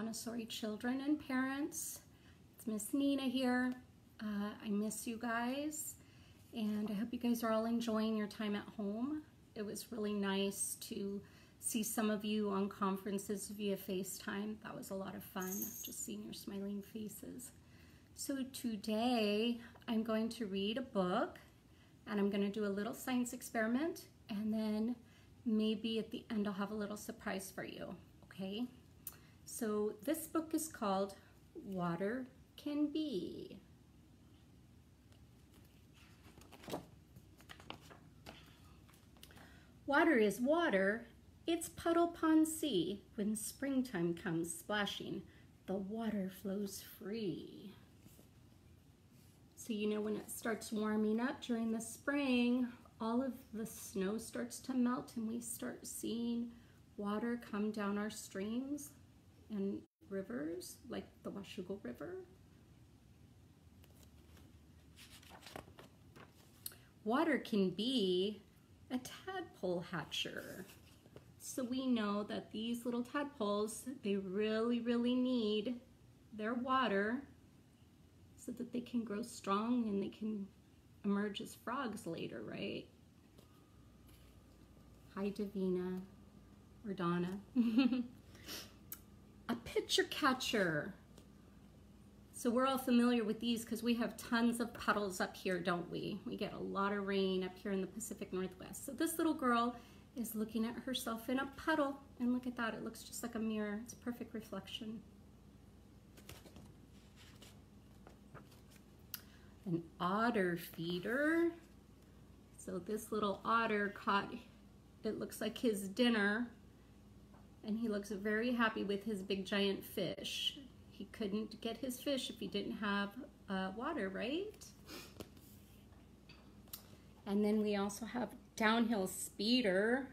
Montessori children and parents. It's Miss Nina here. I miss you guys, and I hope you guys are all enjoying your time at home. It was really nice to see some of you on conferences via FaceTime. That was a lot of fun, just seeing your smiling faces. So today I'm going to read a book, and I'm going to do a little science experiment, and then maybe at the end I'll have a little surprise for you, okay? So this book is called Water Can Be. Water is water, it's puddle pond sea. When springtime comes splashing, the water flows free. So you know when it starts warming up during the spring, all of the snow starts to melt and we start seeing water come down our streams and rivers, like the Washougal River. Water can be a tadpole hatcher. So we know that these little tadpoles, they really need their water so that they can grow strong and they can emerge as frogs later, right? Hi, Davina or Donna. A pitcher catcher. So we're all familiar with these because we have tons of puddles up here, don't we? We get a lot of rain up here in the Pacific Northwest. So this little girl is looking at herself in a puddle, and look at that, it looks just like a mirror. It's a perfect reflection. An otter feeder. So this little otter caught, it looks like his dinner, and he looks very happy with his big giant fish. He couldn't get his fish if he didn't have water, right? And then we also have downhill speeder.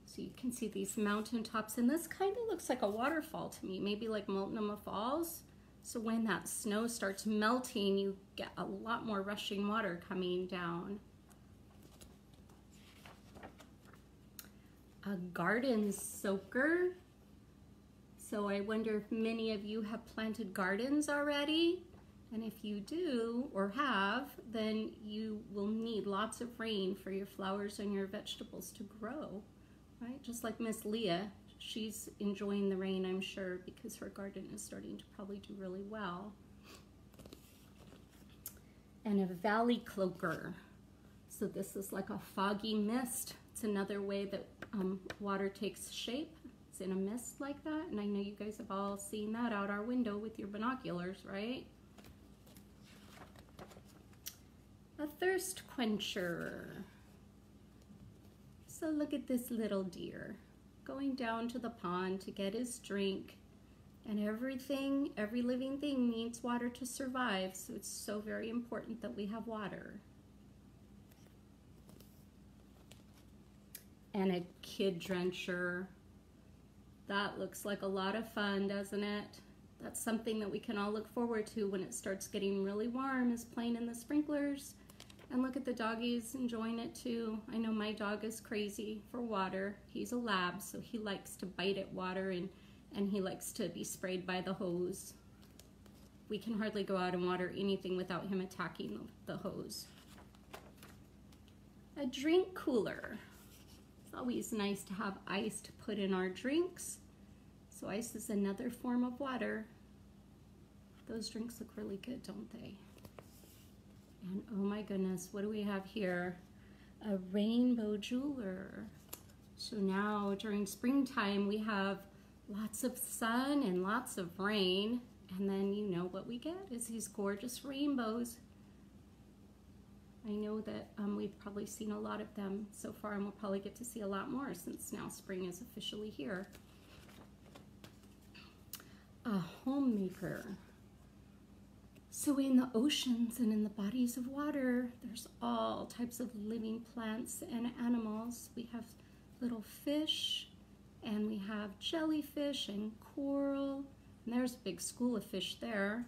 So you can see these mountain tops, and this kind of looks like a waterfall to me, maybe like Multnomah Falls. So when that snow starts melting, you get a lot more rushing water coming down. A garden soaker. So I wonder if many of you have planted gardens already. And if you do or have, then you will need lots of rain for your flowers and your vegetables to grow, right? Just like Miss Leah, she's enjoying the rain, I'm sure, because her garden is starting to probably do really well. And a valley cloaker. So this is like a foggy mist. It's another way that water takes shape. It's in a mist like that, and I know you guys have all seen that out our window with your binoculars, right? A thirst quencher. So look at this little deer going down to the pond to get his drink, and every living thing needs water to survive, so it's so very important that we have water. And a kid drencher. That looks like a lot of fun, doesn't it? That's something that we can all look forward to when it starts getting really warm, is playing in the sprinklers. And look at the doggies enjoying it too. I know my dog is crazy for water. He's a lab, so he likes to bite at water, and he likes to be sprayed by the hose. We can hardly go out and water anything without him attacking the hose. A drink cooler. It's always nice to have ice to put in our drinks. So ice is another form of water. Those drinks look really good, don't they? And oh my goodness, what do we have here? A rainbow jeweler. So now during springtime we have lots of sun and lots of rain, and then you know what we get is these gorgeous rainbows. I know that we've probably seen a lot of them so far, and we'll probably get to see a lot more since now spring is officially here. A homemaker. So in the oceans and in the bodies of water, there's all types of living plants and animals. We have little fish, and we have jellyfish and coral, and there's a big school of fish there,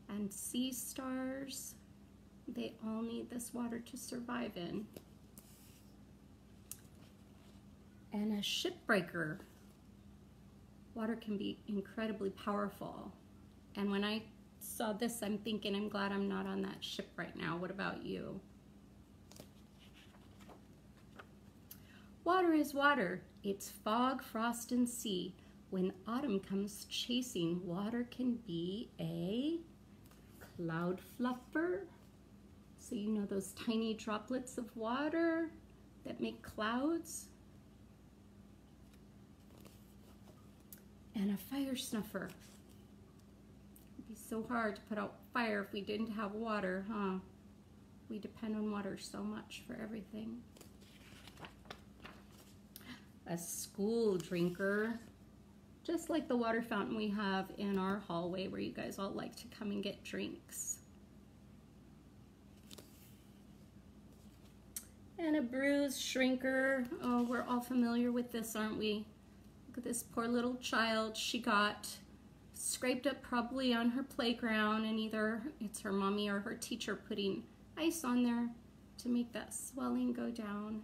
and sea stars. They all need this water to survive in. And a shipbreaker. Water can be incredibly powerful. And when I saw this, I'm thinking, I'm glad I'm not on that ship right now. What about you? Water is water. It's fog, frost, and sea. When autumn comes chasing, water can be a cloud fluffer. So you know those tiny droplets of water that make clouds? And a fire snuffer. It'd be so hard to put out fire if we didn't have water, huh? We depend on water so much for everything. A school drinker, just like the water fountain we have in our hallway where you guys all like to come and get drinks. And a bruise shrinker. Oh, we're all familiar with this, aren't we? Look at this poor little child. She got scraped up probably on her playground, and either it's her mommy or her teacher putting ice on there to make that swelling go down.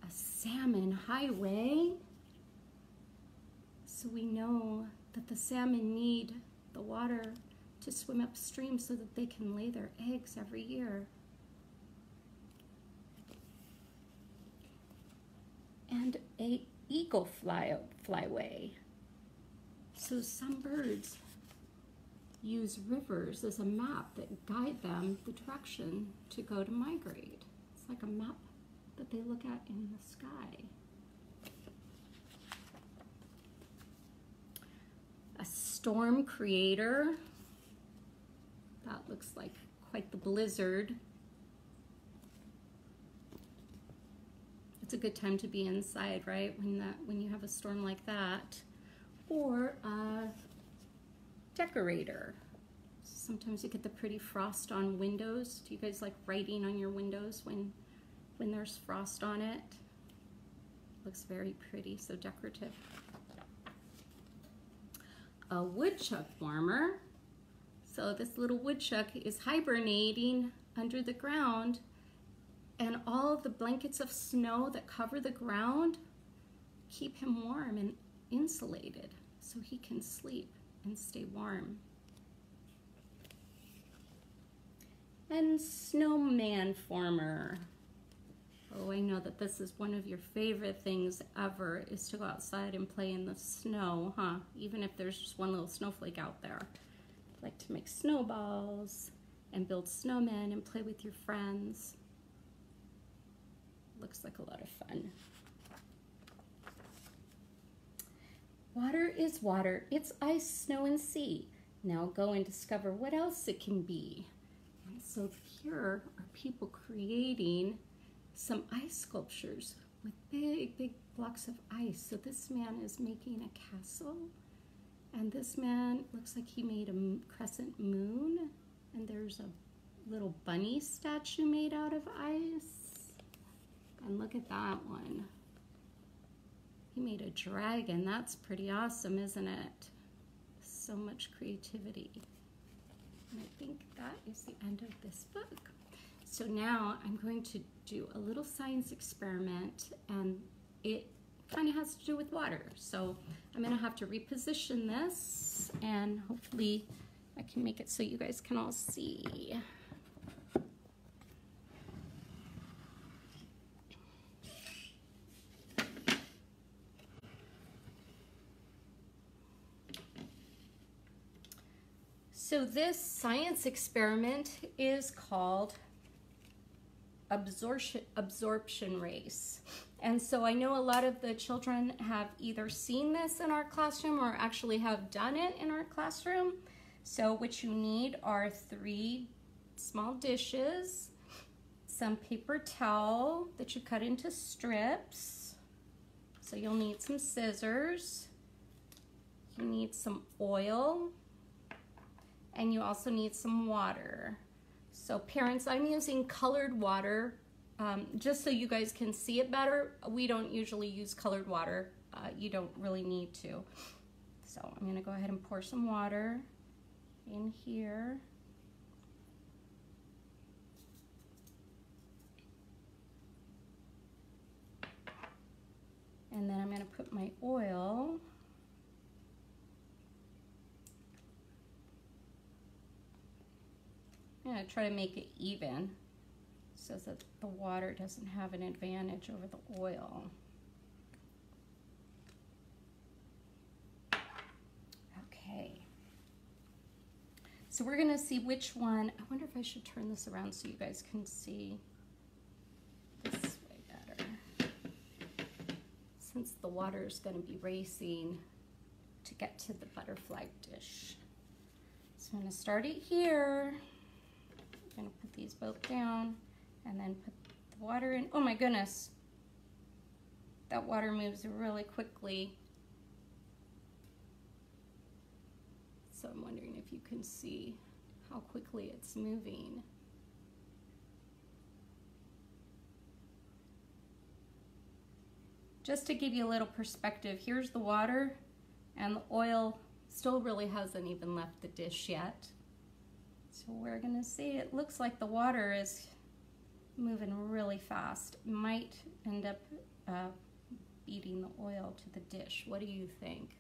A salmon highway. So we know that the salmon need the water to swim upstream so that they can lay their eggs every year. And a eagle flyway. So some birds use rivers as a map that guide them the direction to go to migrate. It's like a map that they look at in the sky. A storm creator. That looks like quite the blizzard. It's a good time to be inside, right? When you have a storm like that. Or a decorator. Sometimes you get the pretty frost on windows. Do you guys like writing on your windows when there's frost on it? Looks very pretty, so decorative. A woodchuck warmer. So this little woodchuck is hibernating under the ground, and all of the blankets of snow that cover the ground keep him warm and insulated so he can sleep and stay warm. And snowman former. Oh, I know that this is one of your favorite things ever, is to go outside and play in the snow, huh? Even if there's just one little snowflake out there. I like to make snowballs and build snowmen and play with your friends. Looks like a lot of fun. Water is water. It's ice, snow, and sea. Now go and discover what else it can be. And so here are people creating some ice sculptures with big, big blocks of ice. So this man is making a castle, and this man looks like he made a crescent moon, and there's a little bunny statue made out of ice. And look at that one. He made a dragon. That's pretty awesome, isn't it? So much creativity. And I think that is the end of this book. So now I'm going to do a little science experiment, and it kind of has to do with water. So I'm going to have to reposition this, and hopefully I can make it so you guys can all see. So this science experiment is called absorption race. And so I know a lot of the children have either seen this in our classroom or actually have done it in our classroom. So what you need are 3 small dishes, some paper towel that you cut into strips. So you'll need some scissors. You need some oil. And you also need some water. So parents, I'm using colored water just so you guys can see it better. We don't usually use colored water. You don't really need to. So I'm gonna go ahead and pour some water in here. gonna put my oil. I'm gonna try to make it even so that the water doesn't have an advantage over the oil. Okay. So we're gonna see which one. I wonder if I should turn this around so you guys can see this way better. Since the water is gonna be racing to get to the butterfly dish. So I'm gonna start it here. I'm gonna put these both down and then put the water in. Oh my goodness, that water moves really quickly. So I'm wondering if you can see how quickly it's moving. Just to give you a little perspective, here's the water and the oil still really hasn't even left the dish yet. So we're gonna see, it looks like the water is moving really fast. It might end up beating the oil to the dish. What do you think?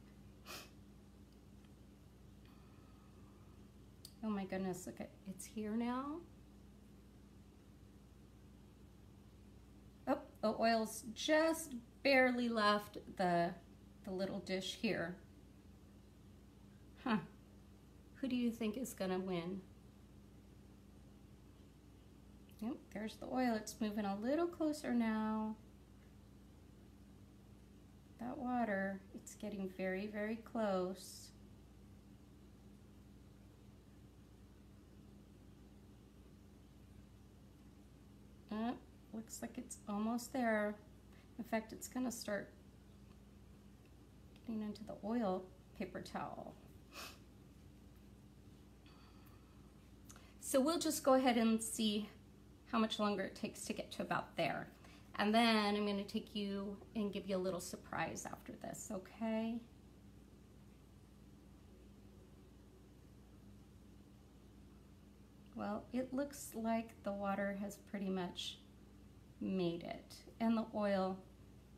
Oh my goodness, look at, it's here now. Oh, the oil's just barely left the little dish here. Huh, who do you think is gonna win? Yep, there's the oil. It's moving a little closer now. That water, it's getting very, very close. Looks like it's almost there. In fact, it's gonna start getting into the oil paper towel. So we'll just go ahead and see how much longer it takes to get to about there. And then I'm gonna take you and give you a little surprise after this, okay? Well, it looks like the water has pretty much made it, and the oil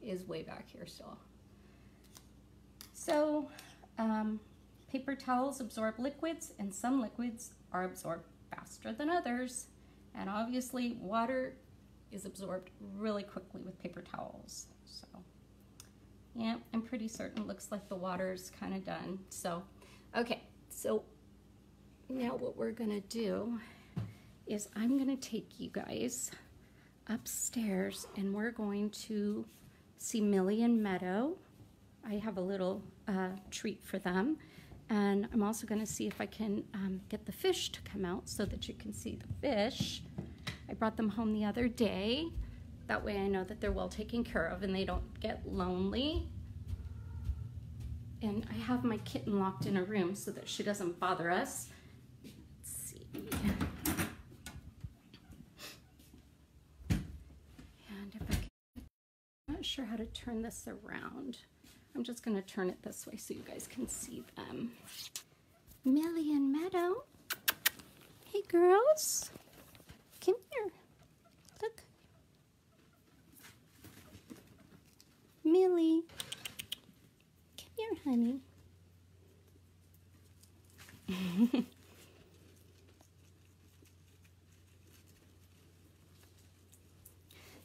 is way back here still. So, paper towels absorb liquids, and some liquids are absorbed faster than others. And obviously, water is absorbed really quickly with paper towels. So, yeah, I'm pretty certain it looks like the water's kind of done. So, okay, so now what we're gonna do is I'm gonna take you guys upstairs and we're going to see Millie and Meadow. I have a little treat for them. And I'm also gonna see if I can get the fish to come out so that you can see the fish. I brought them home the other day. That way I know that they're well taken care of and they don't get lonely. And I have my kitten locked in a room so that she doesn't bother us. Let's see. And if I can, I'm not sure how to turn this around. I'm just gonna turn it this way so you guys can see them. Millie and Meadow. Hey girls, come here. Look. Millie, come here, honey.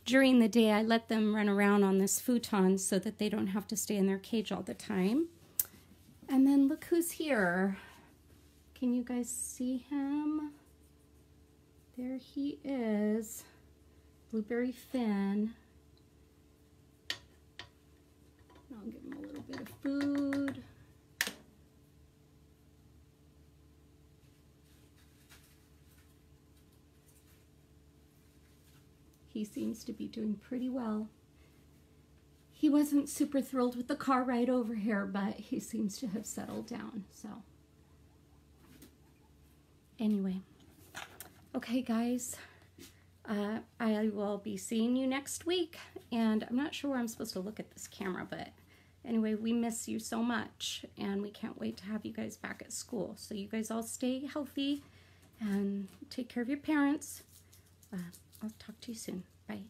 During the day, I let them run around on this futon so that they don't have to stay in their cage all the time. And then look who's here. Can you guys see him? There he is, Blueberry Finn. I'll give him a little bit of food. He seems to be doing pretty well. He wasn't super thrilled with the car ride over here, but he seems to have settled down, so. Anyway, okay guys, I will be seeing you next week, and I'm not sure where I'm supposed to look at this camera, but anyway, we miss you so much, and we can't wait to have you guys back at school. So you guys all stay healthy and take care of your parents. I'll talk to you soon. Bye.